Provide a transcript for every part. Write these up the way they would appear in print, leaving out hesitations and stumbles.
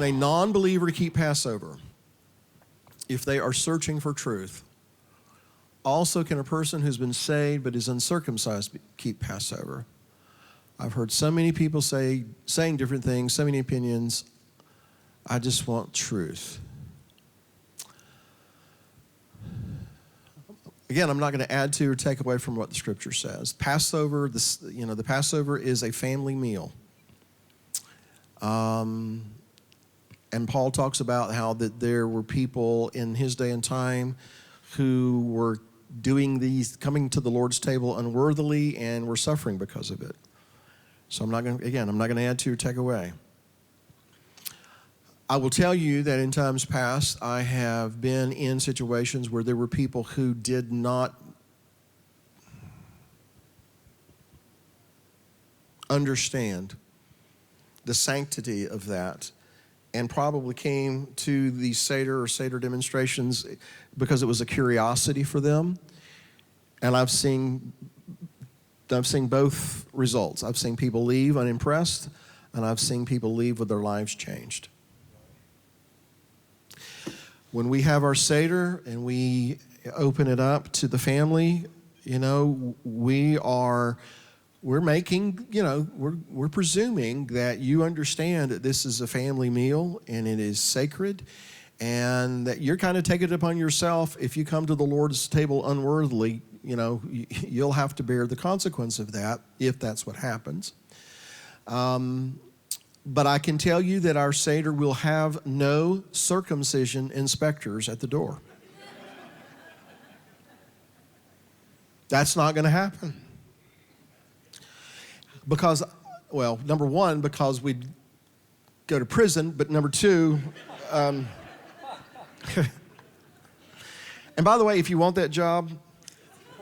a non-believer keep Passover if they are searching for truth? Also, can a person who's been saved but is uncircumcised keep Passover? I've heard so many people saying different things, so many opinions. I just want truth. Again, I'm not going to add to or take away from what the Scripture says. Passover, the Passover is a family meal. And Paul talks about how that there were people in his day and time who were coming to the Lord's table unworthily and were suffering because of it. So I'm not going to add to or take away. I will tell you that in times past, I have been in situations where there were people who did not understand the sanctity of that and probably came to the Seder or Seder demonstrations because it was a curiosity for them. And I've seen both results. I've seen people leave unimpressed, and I've seen people leave with their lives changed. When we have our Seder and we open it up to the family, we're presuming that you understand that this is a family meal and it is sacred, and that you're kind of taking it upon yourself. If you come to the Lord's table unworthily, you'll have to bear the consequence of that if that's what happens. But I can tell you that our Seder will have no circumcision inspectors at the door. That's not going to happen. Because, number one, because we'd go to prison, but number two, and by the way, if you want that job,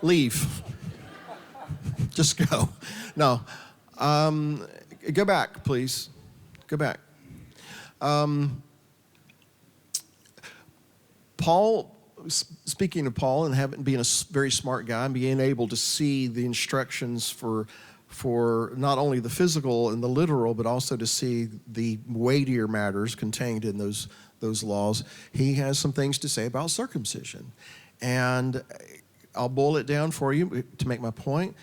leave. Just go. No. Go back, please. Go back. Paul, speaking of Paul and being a very smart guy and being able to see the instructions for not only the physical and the literal, but also to see the weightier matters contained in those laws, he has some things to say about circumcision. And I'll boil it down for you to make my point.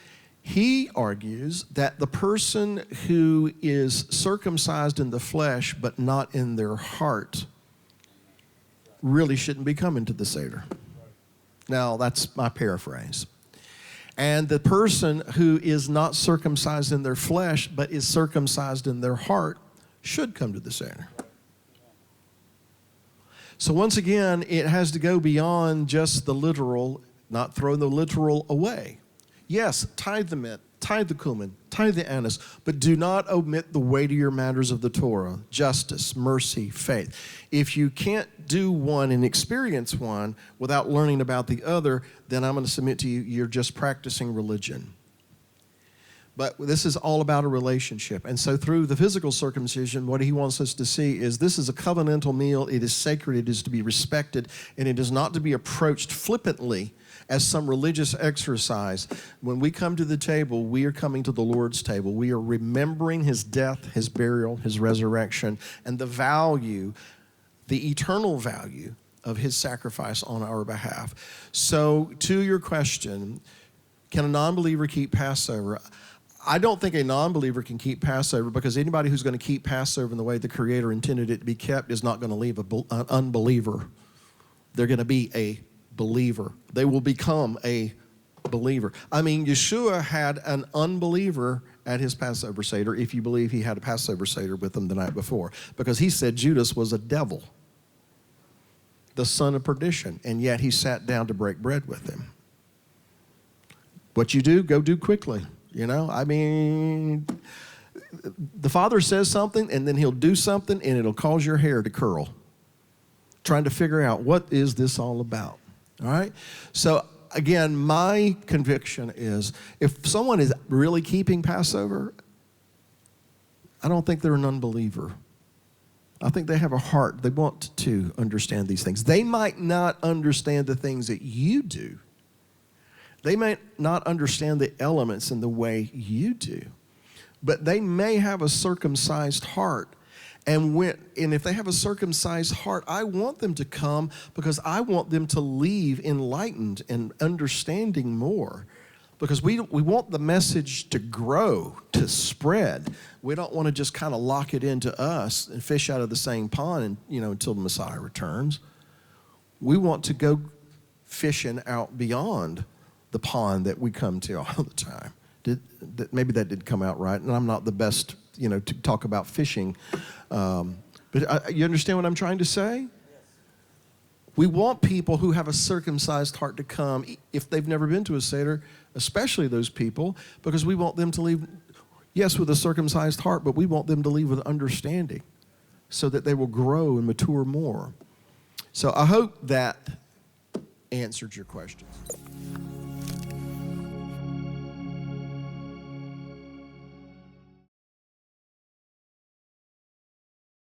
He argues that the person who is circumcised in the flesh but not in their heart really shouldn't be coming to the Seder. Now, that's my paraphrase. And the person who is not circumcised in their flesh but is circumcised in their heart should come to the Seder. So once again, it has to go beyond just the literal, not throw the literal away. Yes, tithe the mint, tithe the cumin, tithe the anise, but do not omit the weightier matters of the Torah: justice, mercy, faith. If you can't do one and experience one without learning about the other, then I'm going to submit to you, you're just practicing religion. But this is all about a relationship. And so through the physical circumcision, what he wants us to see is this is a covenantal meal. It is sacred. It is to be respected. And it is not to be approached flippantly as some religious exercise. When we come to the table, we are coming to the Lord's table. We are remembering his death, his burial, his resurrection, and the value, the eternal value of his sacrifice on our behalf. So to your question, can a non-believer keep Passover? I don't think a non-believer can keep Passover, because anybody who's going to keep Passover in the way the Creator intended it to be kept is not going to leave an unbeliever. They're going to be a believer. They will become a believer. I mean, Yeshua had an unbeliever at his Passover Seder, if you believe he had a Passover Seder with them the night before, because he said Judas was a devil, the son of perdition, and yet he sat down to break bread with him. What you do, go do quickly. I mean, the Father says something, and then he'll do something, and it'll cause your hair to curl, trying to figure out what is this all about. All right? So, again, my conviction is if someone is really keeping Passover, I don't think they're an unbeliever. I think they have a heart. They want to understand these things. They might not understand the things that you do. They may not understand the elements in the way you do, but they may have a circumcised heart. And if they have a circumcised heart, I want them to come because I want them to leave enlightened and understanding more. Because we want the message to grow, to spread. We don't want to just kind of lock it into us and fish out of the same pond until the Messiah returns. We want to go fishing out beyond the pond that we come to all the time. Maybe that didn't come out right, and I'm not the best, to talk about fishing. But you understand what I'm trying to say? We want people who have a circumcised heart to come, if they've never been to a Seder, especially those people, because we want them to leave, yes, with a circumcised heart, but we want them to leave with understanding so that they will grow and mature more. So I hope that answered your questions.